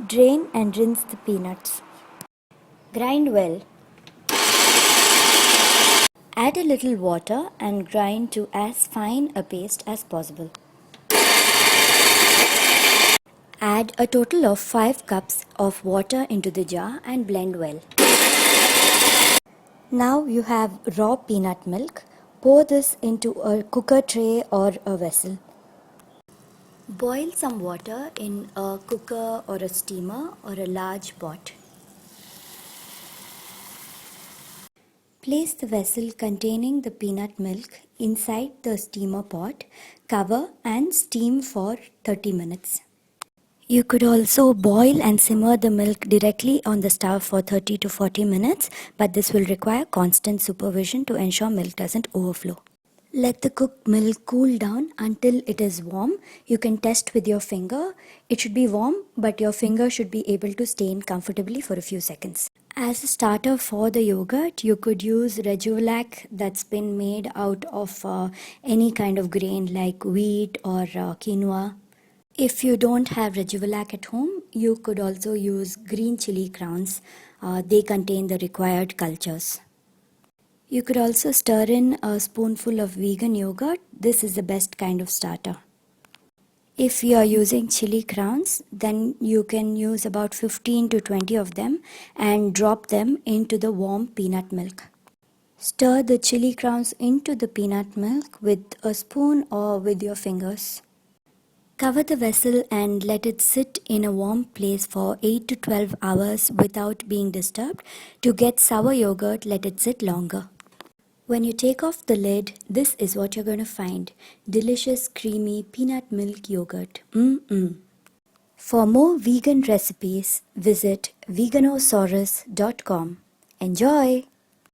Drain and rinse the peanuts. Grind well. Add a little water and grind to as fine a paste as possible. Add a total of 5 cups of water into the jar and blend well. Now you have raw peanut milk. Pour this into a cooker tray or a vessel. Boil some water in a cooker or a steamer or a large pot. Place the vessel containing the peanut milk inside the steamer pot, cover and steam for 30 minutes. You could also boil and simmer the milk directly on the stove for 30 to 40 minutes, but this will require constant supervision to ensure milk doesn't overflow. Let the cooked milk cool down until it is warm. You can test with your finger. It should be warm, but your finger should be able to stain comfortably for a few seconds. As a starter for the yogurt, you could use Rejuvelac that's been made out of any kind of grain like wheat or quinoa. If you don't have Rejuvelac at home, you could also use green chili crowns. They contain the required cultures. You could also stir in a spoonful of vegan yogurt. This is the best kind of starter. If you are using chili crowns, then you can use about 15 to 20 of them and drop them into the warm peanut milk. Stir the chili crowns into the peanut milk with a spoon or with your fingers. Cover the vessel and let it sit in a warm place for 8 to 12 hours without being disturbed. To get sour yogurt, let it sit longer. When you take off the lid, this is what you're going to find. Delicious, creamy peanut milk yogurt. For more vegan recipes, visit veganosaurus.com. Enjoy!